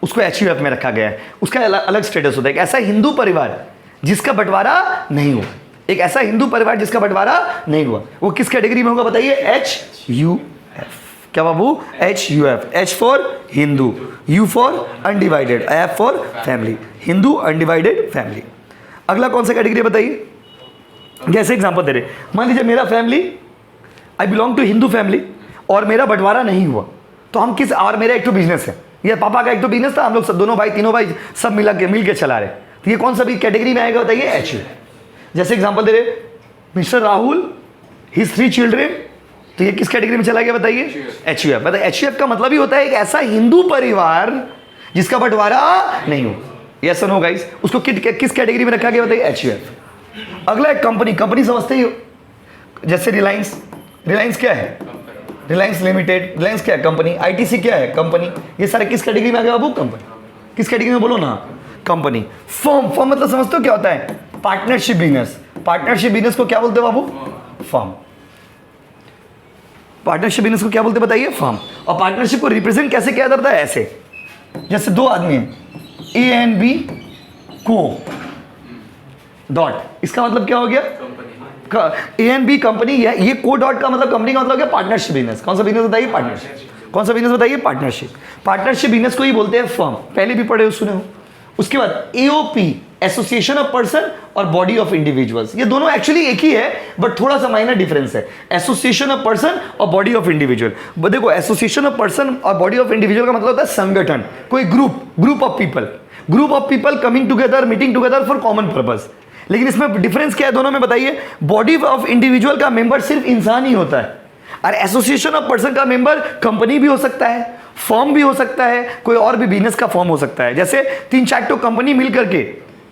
उसको HUF में रखा गया है, उसका अलग स्टेटस होता है। एक ऐसा हिंदू परिवार जिसका बंटवारा नहीं हुआ, एक ऐसा हिंदू परिवार जिसका बंटवारा नहीं हुआ, वो किस कैटेगरी में होगा बताइए? HUF। क्या बाबू? HUF। H for Hindu, U for undivided, F for family, Hindu undivided family. अगला कौन सा कैटेगरी बताइए? जैसे एग्जांपल दे रहे, मान लीजिए मेरा family, I belong to Hindu family और मेरा बंटवारा नहीं हुआ, तो हम किस, और मेरा एक तो बिजनेस है, ये पापा का एक तो बिजनेस था, हम लोग सब दोनों भाई तीनों भाई सब मिल के चला रहे, तो ये कौन सा भी कैटेगरी में आएगा बताइए? HUF। जैसे एग्जांपल दे रहे, मिस्टर राहुल, हिज 3 चिल्ड्रेन, तो ये किस कैटेगरी में चला गया बताइए? HUF। मतलब HUF का मतलब ही होता है एक ऐसा हिंदू परिवार जिसका बंटवारा नहीं हो। यस और नो गाइस, उसको किस कैटेगरी में रखा गया बताइए? HUF। अगला एक कंपनी, कंपनी समझते ही हो, जैसे रिलायंस, रिलायंस क्या है? रिलायंस लिमिटेड, रिलायंस क्या है? कंपनी। ITC क्या है? कंपनी। ये सारे किस कैटेगरी में आ गया बाबू? कंपनी। किस कैटेगरी में बोलो ना? कंपनी। फर्म, फर्म मतलब समझते हो क्या होता है? Partnership business. पार्टनरशिप बिजनेस को क्या बोलते हो बाबू? फर्म। पार्टनरशिप बिजनेस को क्या बोलते बताइए? फर्म। और पार्टनरशिप को रिप्रेजेंट कैसे किया जाता है? ऐसे, जैसे 2 आदमी हैं, A and B co dot, इसका मतलब क्या हो गया? A and B कंपनी, ये को डॉट का मतलब कंपनी का मतलब क्या? Partnership business. कौन सा बिजनेस बताइए? पार्टनरशिप। कौन सा बिजनेस बताइए? पार्टनरशिप। पार्टनरशिप बिजनेस को ही बोलते हैं फर्म, पहले भी पढ़े हो सुने हो। उसके बाद AOP, एसोसिएशन ऑफ पर्सन और बॉडी ऑफ इंडिविजुअल्स, ये दोनों एक्चुअली एक ही है बट थोड़ा सा माइनर डिफरेंस है। एसोसिएशन ऑफ पर्सन और बॉडी ऑफ इंडिविजुअल, देखो एसोसिएशन ऑफ पर्सन और बॉडी ऑफ इंडिविजुअल का मतलब होता है संगठन, कोई group of people coming together, meeting together for common purpose. लेकिन इसमें डिफरेंस क्या है दोनों में बताइए? बॉडी ऑफ इंडिविजुअल का मेंबर सिर्फ इंसान ही होता है, और एसोसिएशन ऑफ पर्सन का मेंबर कंपनी भी हो सकता है, फर्म भी हो सकता है, कोई और भी बिजनेस का फॉर्म हो सकता है। जैसे 3-4 तो कंपनी मिलकर के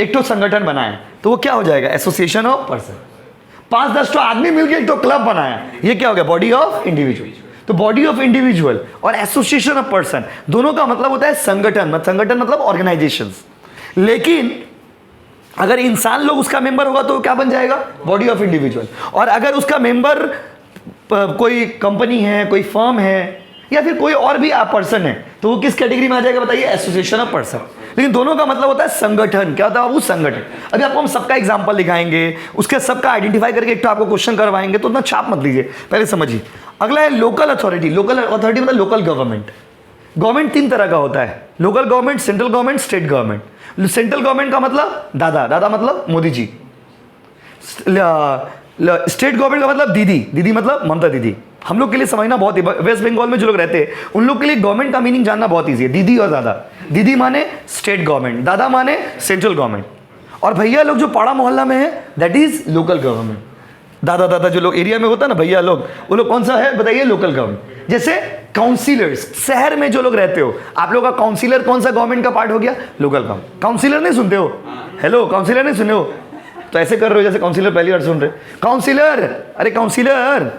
एक तो संगठन बनाया तो वो क्या हो जाएगा? Association of person. 5-10 तो आदमी मिलकर एक तो क्लब बनाया, ये क्या हो गया? Body of individual. तो बॉडी ऑफ इंडिविजुअल और एसोसिएशन ऑफ पर्सन दोनों का मतलब होता है संगठन, संगठन मतलब ऑर्गेनाइजेशंस। लेकिन अगर इंसान लोग उसका मेंबर होगा तो क्या बन जाएगा? Body of individual. और अगर उसका मेंबर कोई कंपनी है, कोई फर्म है, या फिर कोई और भी पर्सन है, तो वो किस कैटेगरी में आ जाएगा बताइए? Association of person. लेकिन दोनों का मतलब होता है संगठन। क्या होता है वो? संगठन। अभी आपको हम सबका एग्जांपल दिखाएंगे, उसके सबका आइडेंटिफाई करके एक तो आपको क्वेश्चन करवाएंगे, तो उतना छाप मत लीजिए, पहले समझिए। अगला है लोकल अथॉरिटी। लोकल अथॉरिटी मतलब लोकल गवर्नमेंट। गवर्नमेंट 3 तरह का होता है, local government, central government, state government. Central government का मतलब दादा, दादा मतलब मोदी जी। स्टेट गवर्नमेंट का मतलब दीदी, दीदी मतलब ममता दीदी। हम लोग के लिए समझना बहुत ही, वेस्ट बंगाल में जो लोग रहते हैं उन लोग के लिए गवर्नमेंट का मीनिंग जानना बहुत ईजी है। दीदी और दादा, दीदी माने स्टेट गवर्नमेंट, दादा माने सेंट्रल गवर्नमेंट, और भैया लोग जो पाड़ा मोहल्ला में है दैट इज लोकल गवर्नमेंट। दादा दादा जो लोग एरिया में होता है ना भैया लोग, वो लोग कौन सा है बताइए? Local government. जैसे काउंसिलर्स, शहर में जो लोग रहते हो, आप लोग का काउंसिलर कौन सा गवर्नमेंट का पार्ट हो गया? Local government. काउंसिलर नहीं सुनते हो? हेलो, काउंसिलर नहीं सुने हो? तो ऐसे कर रहे हो जैसे काउंसिलर पहली बार सुन रहे। काउंसिलर, अरे काउंसिलर,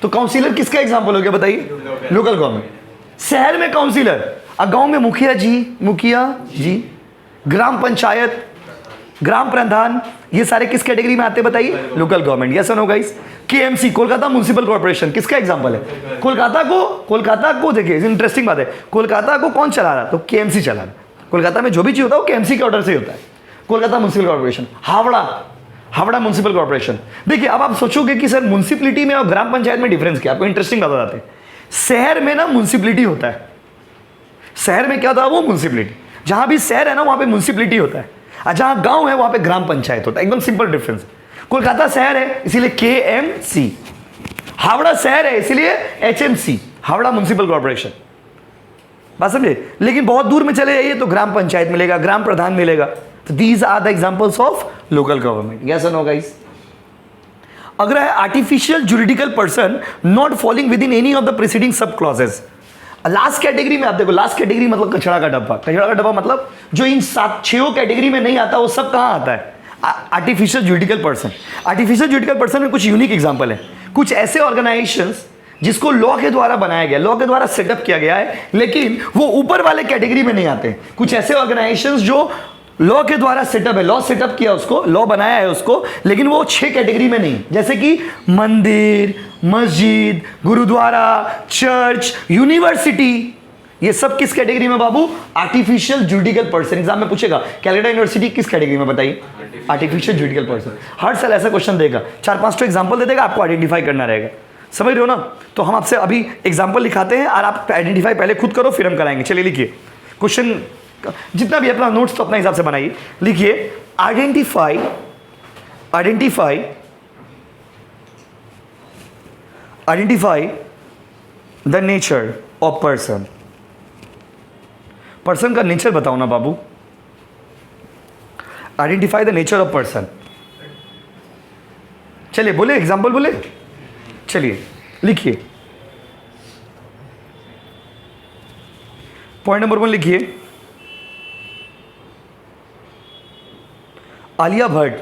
तो काउंसिलर किसका एग्जांपल हो गया बताइए? Local government. शहर में काउंसिलर, और गांव में मुखिया जी, ग्राम पंचायत, ग्राम प्रधान, ये सारे किस कैटेगरी में आते हैं बताइए? Local government. यस और no guys? KMC, Kolkata municipal corporation, किसका एग्जांपल है? कोलकाता को देखिए, इंटरेस्टिंग बात है, कोलकाता को कौन चला रहा? तो KMC चला रहा। कोलकाता में जो भी चीज होता है वो KMC के ऑर्डर से ही होता है। Kolkata municipal corporation. Howrah municipal corporation. देखिए अब आप सोचोगे कि सर म्युनिसिपलिटी में और ग्राम पंचायत में डिफरेंस क्या? आपको इंटरेस्टिंग बात बताते हैं। शहर में ना म्युनिसिपलिटी होता है, शहर में क्या होता है? वो म्युनिसिपलिटी, जहां भी शहर है ना वहां पे म्युनिसिपलिटी होता है, और जहां गांव है वहां पे ग्राम पंचायत होता है। एकदम सिंपल डिफरेंस। कोलकाता शहर है इसीलिए KMC, हावड़ा शहर है इसीलिए HMC, हावड़ा म्युनिसिपल कॉर्पोरेशन। बात समझे? लेकिन बहुत दूर में चले जाइए तो ग्राम पंचायत मिलेगा, ग्राम प्रधान मिलेगा। तो these are the examples of local government. Yes और नो गाइस? अगला है artificial juridical person not falling within any of the preceding sub clauses. Last category में आप देखो, लास्ट कैटेगरी मतलब कचड़ा का डब्बा। कचड़ा का डब्बा मतलब जो इन 7-6 कैटेगरी में नहीं आता वो सब कहाँ आता है? Artificial juridical person. Artificial juridical person में कुछ यूनिक एग्जांपल है, कुछ ऐसे ऑर्गेनाइजेशंस जिसको लॉ के द्वारा बनाया गया, लॉ के द्वारा सेटअप किया गया है, लेकिन वो ऊपर वाले कैटेगरी में नहीं आते। कुछ ऐसे ऑर्गेनाइजेशंस जो लॉ के द्वारा सेटअप है, लॉ सेटअप किया उसको, लॉ बनाया है उसको, लेकिन वो 6 कैटेगरी में नहीं, जैसे कि मंदिर, मस्जिद, गुरुद्वारा, चर्च, यूनिवर्सिटी, ये सब किस कैटेगरी में बाबू? Artificial juridical person. एग्जाम में पूछेगा कैलकाटा यूनिवर्सिटी किस कैटेगरी में, बताइए? Artificial juridical person. हर साल ऐसा क्वेश्चन देगा, 4-5 एग्जाम्पल दे देगा, आपको आइडेंटिफाई करना रहेगा। समझ रहे हो ना? तो हम आपसे अभी एग्जाम्पल लिखाते हैं और आप आइडेंटिफाई पहले खुद करो, फिर हम कराएंगे। चलिए लिखिए क्वेश्चन, जितना भी अपना नोट्स तो अपना हिसाब से बनाइए। लिखिए identify the nature of person. Person का नेचर बताओ ना बाबू। Identify the nature of person. चलिए बोले, एग्जाम्पल बोले। चलिए लिखिए, पॉइंट नंबर 1 लिखिए, आलिया भट्ट।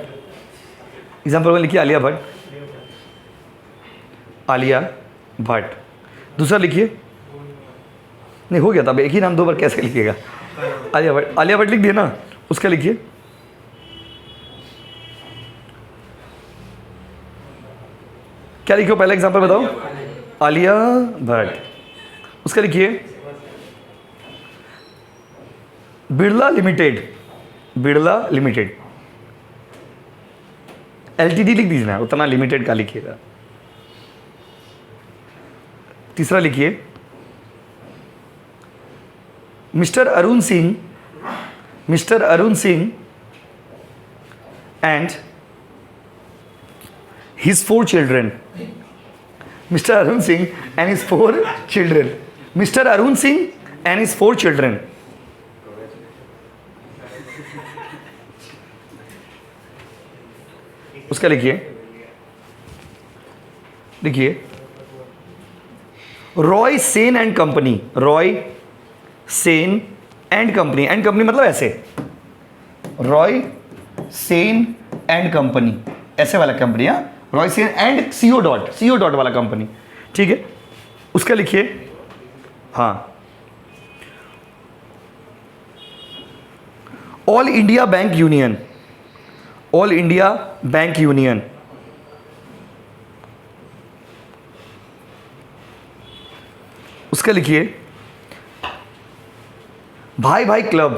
एग्जाम्पल 1 लिखिए, आलिया भट्ट। आलिया भट्ट। दूसरा लिखिए, नहीं हो गया था, अब एक ही नाम 2 बार कैसे लिखिएगा? आलिया भट्ट, आलिया भट्ट लिख दिए ना, उसका लिखिए क्या लिखो? पहला एग्जांपल बताओ, आलिया भट्ट। उसका लिखिए Birla limited. Birla limited, LTD लिख दीजिए ना, उतना लिमिटेड का लिखिएगा। तीसरा लिखिए mister Arun Singh, mister Arun Singh and his 4 children. Mr. Arun Singh and his 4 children. Mr. Arun Singh and his 4 children. उसका लिखिए, लिखिए Roy Sen and company. Roy Sen and company, and company मतलब ऐसे, रॉय सेन एंड कंपनी, ऐसे वाला कंपनी। हाँ, Roy Sen and CO dot वाला कंपनी, ठीक है? उसका लिखिए, हाँ, all India bank union. All India bank union. उसका लिखिए भाई भाई क्लब।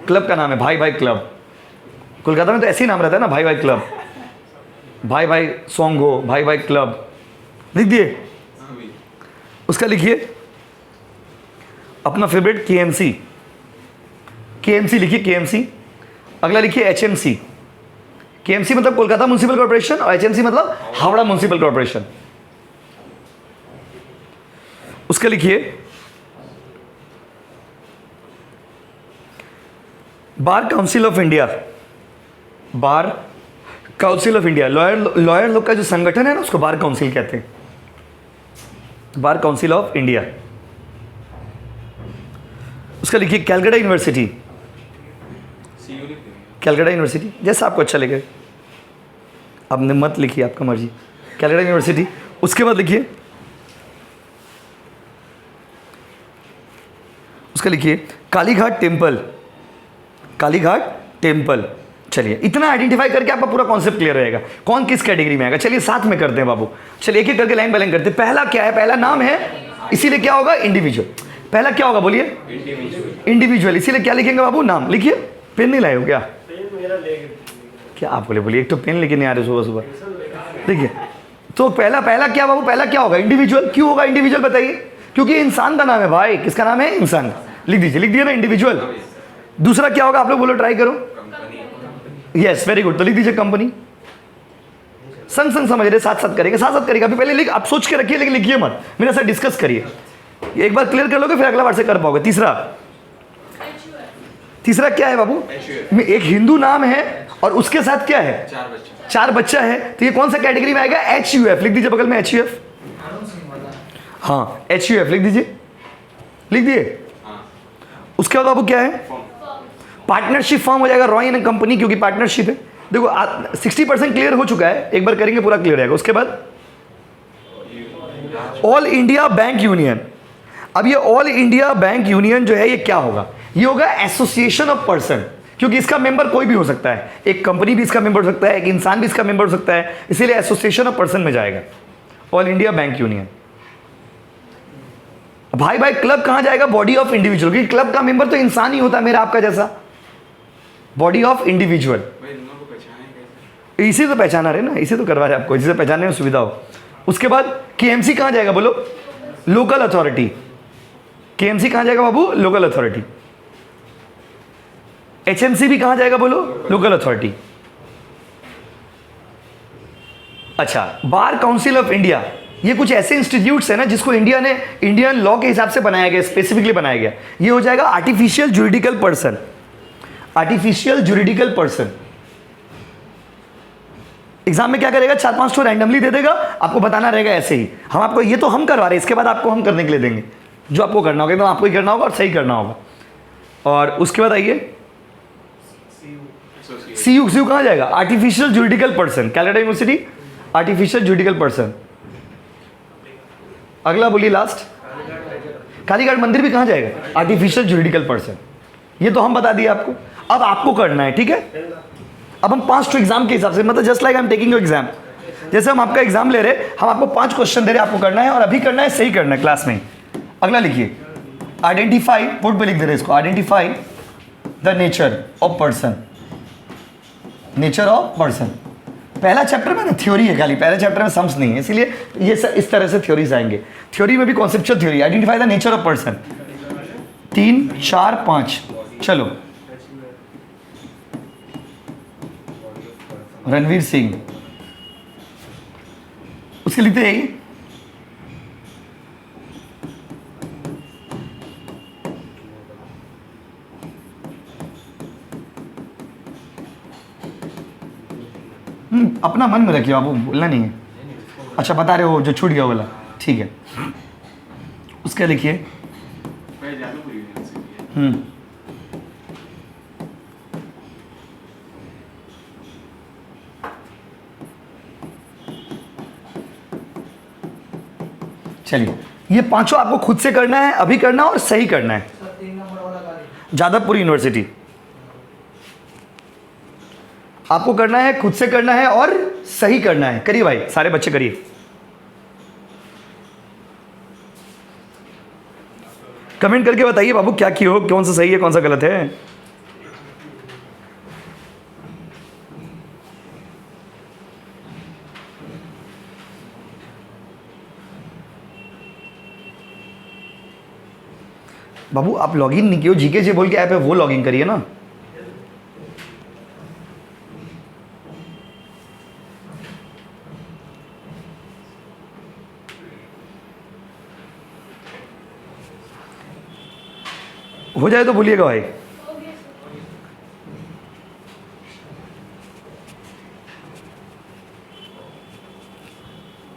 क्लब का नाम है भाई भाई क्लब। कोलकाता में तो ऐसे ही नाम रहता है ना, भाई भाई क्लब। भाई भाई सॉन्ग हो, भाई भाई क्लब, लिख दिए? उसका लिखिए अपना फेवरेट KMC। KMC लिखिए, KMC। अगला लिखिए HMC। KMC मतलब कोलकाता म्युनिसिपल कॉर्पोरेशन और HMC मतलब हावड़ा म्युनिसिपल कॉर्पोरेशन। उसका लिखिए bar council of India. Bar council of India, lawyer लोग का जो संगठन है ना, उसको बार काउंसिल कहते हैं। Bar council of India. उसका लिखिए कैलकाटा यूनिवर्सिटी। कैलकाटा यूनिवर्सिटी, जैसा आपको अच्छा लगे, आपने मत लिखिए, आपका मर्जी। कैलकाटा यूनिवर्सिटी। उसके बाद लिखिए, उसका लिखिए कालीघाट टेम्पल। कालीघाट टेम्पल। चलिए इतना आइडेंटिफाई करके आपका पूरा कॉन्सेप्ट क्लियर रहेगा, कौन किस कैटेगरी में आएगा। चलिए साथ में करते हैं बाबू। चलिए एक एक करके लाइन बाय लाइन करते हैं। पहला क्या है? पहला नाम है, इसीलिए क्या होगा? इंडिविजुअल। पहला क्या होगा बोलिए? इंडिविजुअल। इसीलिए क्या लिखेंगे बाबू? नाम। लिखिए। पेन नहीं लाए हो क्या? क्या आप बोलिए? एक तो पेन लेके नहीं आ रहे सुबह सुबह। देखिए तो पहला क्या बाबू? पहला क्या होगा? इंडिविजुअल। क्यों होगा इंडिविजुअल बताइए? क्योंकि इंसान का नाम है भाई। किसका नाम है? इंसान। लिख दीजिए, लिख दिया ना, इंडिविजुअल। दूसरा क्या होगा? आप लोग बोलो, ट्राई करो। Yes, very good. तो लिख दीजिए कंपनी। संग संग समझ रहे, साथ साथ करेंगे, साथ साथ करेंगे। अभी पहले लिख, आप सोच के रखिए, लेकिन लिखिए मत, मेरे साथ डिस्कस करिए। एक बार क्लियर कर लोगे फिर अगला बार से कर पाओगे। तीसरा क्या है बाबू? एक हिंदू नाम है और उसके साथ क्या है? 4 बच्चा है। तो ये कौन सा कैटेगरी में आएगा? HUF। लिख दीजिए बगल में HUF। हाँ, HUF लिख दीजिए। लिख दिए? उसके बाद बाबू क्या है? पार्टनरशिप फॉर्म हो जाएगा रॉय एंड कंपनी, क्योंकि पार्टनरशिप है। देखो 60% क्लियर हो चुका है, एक बार करेंगे पूरा क्लियर रहेगा। उसके बाद ऑल इंडिया बैंक यूनियन। अब ये ऑल इंडिया बैंक यूनियन जो है ये क्या होगा? ये होगा एसोसिएशन ऑफ पर्सन। क्योंकि इसका मेंबर कोई भी हो सकता है, एक कंपनी भी इसका मेंबर हो सकता है, एक इंसान भी इसका मेंबर हो सकता है, इसीलिए एसोसिएशन ऑफ पर्सन में जाएगा। All India bank union. भाई भाई क्लब कहां जाएगा? बॉडी ऑफ इंडिविजुअल, क्योंकि क्लब का मेंबर तो इंसान ही होता है, मेरा आपका जैसा। बॉडी ऑफ इंडिविजुअल, इसी तो पहचाना रहे ना, इसी तो करवा रहे आपको, जिसे पहचानने में सुविधा हो। उसके बाद केएमसी कहां जाएगा बोलो? Local authority. केएमसी कहां जाएगा बाबू? Local authority. एचएमसी भी कहां जाएगा बोलो? Local authority. अच्छा, बार काउंसिल ऑफ इंडिया, ये कुछ ऐसे इंस्टीट्यूट्स है ना जिसको इंडिया ने इंडियन लॉ के हिसाब से बनाया गया, स्पेसिफिकली बनाया गया। ये हो जाएगा artificial juridical person. Artificial juridical person exam में क्या करेगा? 4-5 तो रैंडमली दे देगा, आपको बताना रहेगा ऐसे ही। हम आपको, ये तो हम करवा रहे हैं, इसके बाद आपको हम करने के लिए देंगे जो आपको करना होगा, एकदम आपको ही करना होगा और सही करना होगा। और उसके बाद आइए सीयू। सीयू कहां जाएगा? Artificial juridical person, Calcutta university. Artificial juridical person. अगला बोलिए लास्ट, कालीघाट मंदिर भी कहां जाएगा? Artificial juridical person. ये तो हम बता दिए आपको, अब आपको करना है, ठीक है। अब हम 5 तो एग्जाम के हिसाब से, मतलब just like I am taking your exam, जैसे हम आपका एग्जाम ले रहे, हम आपको 5 क्वेश्चन दे रहे, आपको करना है और अभी करना है, सही करना है क्लास में। अगला लिखिए, आइडेंटिफाई, बोर्ड पे लिख दे रहे इसको, identify the nature of person. Nature of person, पहला चैप्टर में ना थ्योरी है खाली, पहले चैप्टर में सम्स नहीं है, इसलिए ये इस तरह से थ्योरीज आएंगे। थ्योरी में भी conceptual theory, identify the nature of person. 3, 4, 5, चलो। रणवीर सिंह, उसके लिखते हैं अपना मन में रखिए, आपको बोलना नहीं है। अच्छा बता रहे हो जो छूट गया वाला, ठीक है। उसका लिखिए चलिए, ये 5 आपको खुद से करना है, अभी करना है और सही करना है। जादवपुर यूनिवर्सिटी आपको करना है, खुद से करना है और सही करना है। करिए भाई, सारे बच्चे करिए। कमेंट करके बताइए बाबू क्या किए हो, कौन सा सही है कौन सा गलत है। बाबू आप लॉगिन नहीं किए हो, जीके जे बोल के ऐप है वो लॉगिन करिए ना। हो जाए तो बोलिएगा भाई।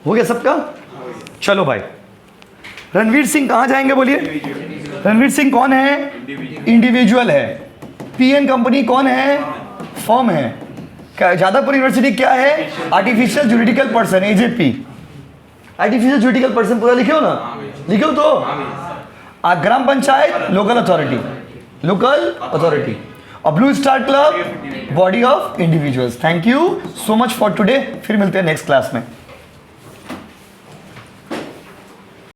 हो गया सबका? चलो भाई, रणवीर सिंह कहां जाएंगे बोलिए? रणवीर सिंह कौन है? इंडिविजुअल है। पीएन कंपनी कौन है? फर्म है। जादवपुर यूनिवर्सिटी क्या है? Artificial juridical person, AJP. Artificial juridical person पूरा लिखे हो ना? लिखे हो तो? Gram panchayat local authority, local authority. और Blue Star Club body of individuals. Thank you so much for today, फिर मिलते हैं नेक्स्ट क्लास में।